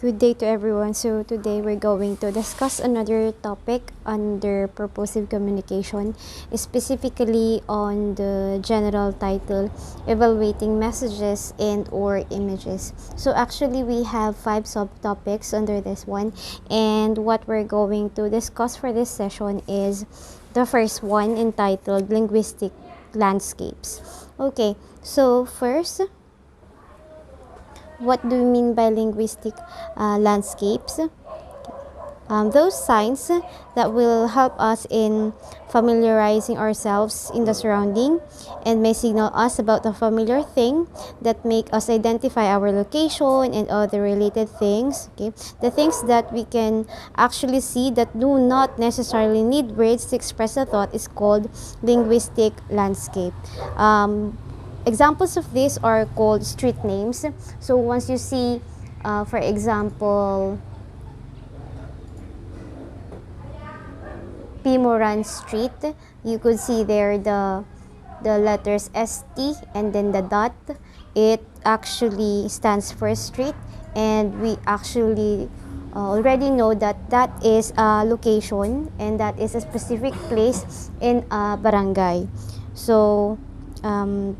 Good day to everyone. So today we're going to discuss another topic under purposive communication, specifically on the general title, evaluating messages and or images. So actually we have 5 subtopics under this one, and what we're going to discuss for this session is the first one, entitled Linguistic Landscapes. Okay, so first, what do we mean by linguistic landscapes? Those signs that will help us in familiarizing ourselves in the surrounding and may signal us about a familiar thing that make us identify our location and other related things. Okay, the things that we can actually see that do not necessarily need words to express a thought is called linguistic landscape. Examples of this are called street names. So once you see, for example, Pimoran Street, you could see there the letters ST and then the dot. It actually stands for street, and we actually already know that that is a location and that is a specific place in a barangay. So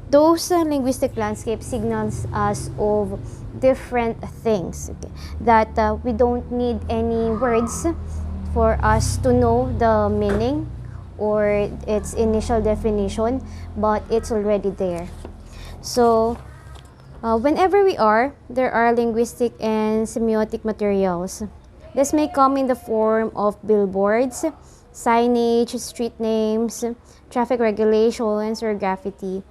those linguistic landscape signals us of different things, okay, that we don't need any words for us to know the meaning or its initial definition, but it's already there. So whenever there are linguistic and semiotic materials. This may come in the form of billboards, signage, street names, traffic regulations, or graffiti.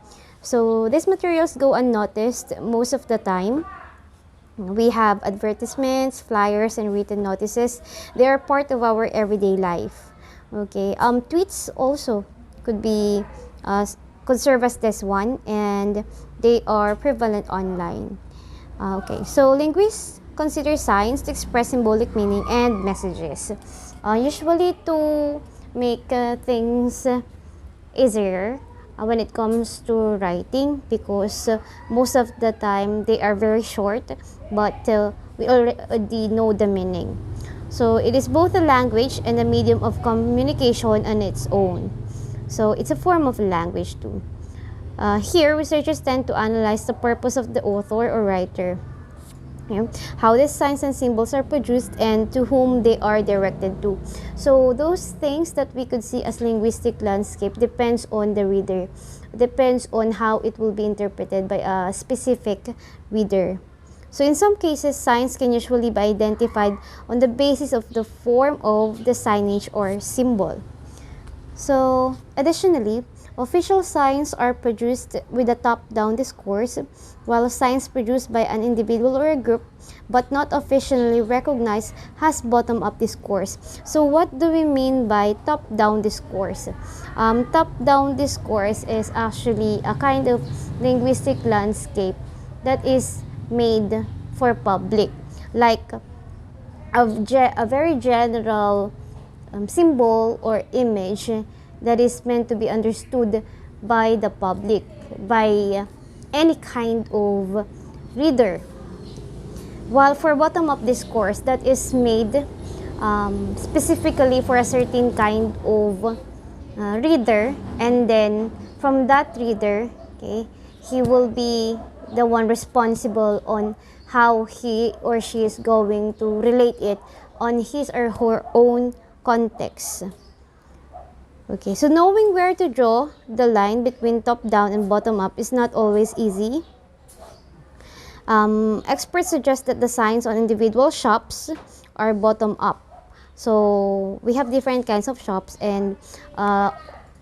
So these materials go unnoticed most of the time. We have advertisements, flyers, and written notices. They are part of our everyday life. Okay. Tweets also could be could serve as this one, and they are prevalent online. Okay. So linguists consider signs to express symbolic meaning and messages. Usually to make things easier when it comes to writing, because most of the time they are very short, but we already know the meaning. So it is both a language and a medium of communication on its own. So it's a form of language too. Here, researchers tend to analyze the purpose of the author or writer, how these signs and symbols are produced, and to whom they are directed to. So those things that we could see as linguistic landscape depends on the reader, depends on how it will be interpreted by a specific reader. So in some cases, signs can usually be identified on the basis of the form of the signage or symbol. So additionally, official signs are produced with a top-down discourse, while signs produced by an individual or a group but not officially recognized has bottom-up discourse. So what do we mean by top-down discourse? Top-down discourse is actually a kind of linguistic landscape that is made for public, like a very general symbol or image that is meant to be understood by the public, by any kind of reader. While for bottom-up discourse, that is made specifically for a certain kind of reader, and then from that reader, okay, he will be the one responsible on how he or she is going to relate it on his or her own context. Okay, so knowing where to draw the line between top-down and bottom-up is not always easy. Experts suggest that the signs on individual shops are bottom-up. So we have different kinds of shops, and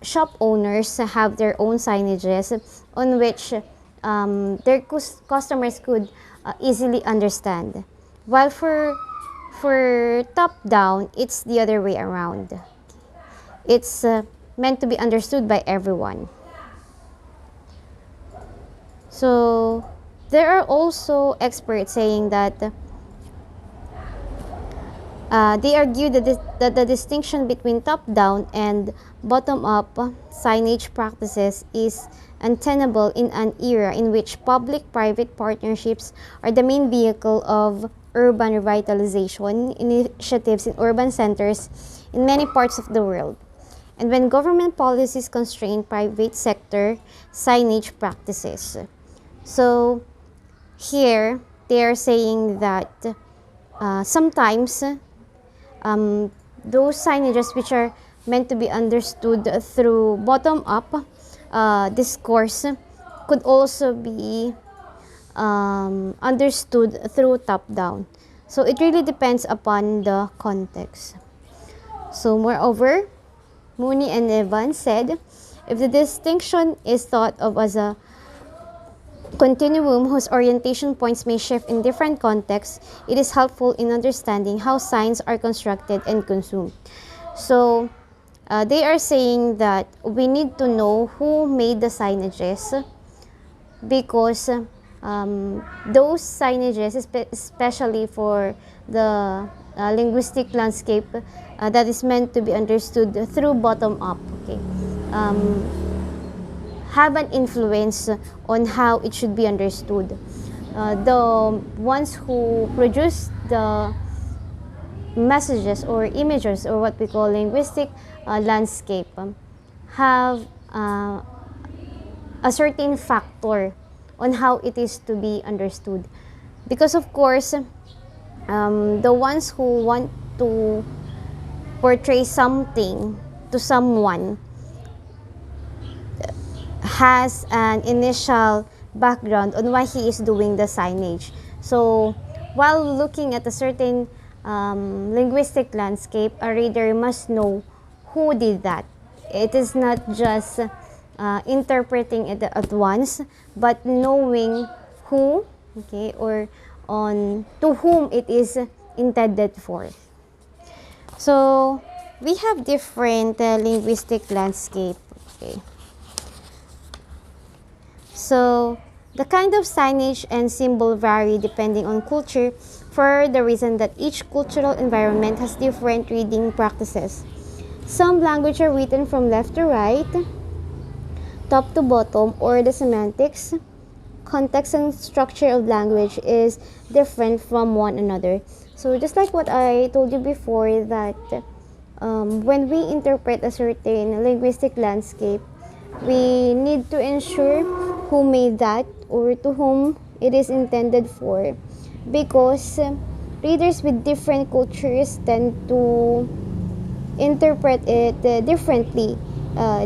shop owners have their own signages on which their customers could easily understand. While for top-down, it's the other way around. It's meant to be understood by everyone. So there are also experts saying that they argue that the distinction between top-down and bottom-up signage practices is untenable in an era in which public-private partnerships are the main vehicle of urban revitalization initiatives in urban centers in many parts of the world, and when government policies constrain private sector signage practices. So here they are saying that sometimes those signages which are meant to be understood through bottom-up discourse could also be understood through top-down. So it really depends upon the context. So moreover, Mooney and Evans said, if the distinction is thought of as a continuum whose orientation points may shift in different contexts, it is helpful in understanding how signs are constructed and consumed. So they are saying that we need to know who made the signages, because those signages, especially for the linguistic landscape, that is meant to be understood through bottom up, okay, have an influence on how it should be understood. The ones who produce the messages or images, or what we call linguistic landscape, have a certain factor on how it is to be understood. Because of course, the ones who want to portray something to someone has an initial background on why he is doing the signage. So while looking at a certain linguistic landscape, a reader must know who did that. It is not just interpreting it at once, but knowing who, okay, or on to whom it is intended for. So we have different linguistic landscape. Okay. So the kind of signage and symbol vary depending on culture, for the reason that each cultural environment has different reading practices. Some languages are written from left to right, top to bottom, or the semantics, context and structure of language is different from one another. So just like what I told you before, that when we interpret a certain linguistic landscape, we need to ensure who made that or to whom it is intended for, because readers with different cultures tend to interpret it differently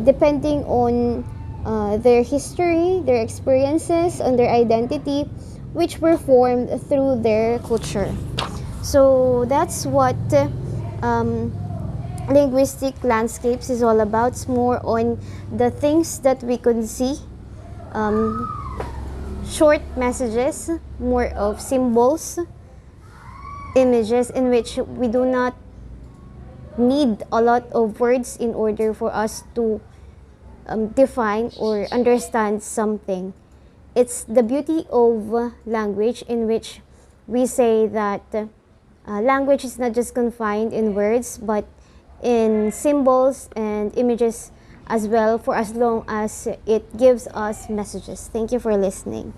depending on their history, their experiences, and their identity, which were formed through their culture. So that's what linguistic landscapes is all about. It's more on the things that we could see, short messages, more of symbols, images in which we do not need a lot of words in order for us to define or understand something. It's the beauty of language, in which we say that language is not just confined in words, but in symbols and images as well, for as long as it gives us messages. Thank you for listening.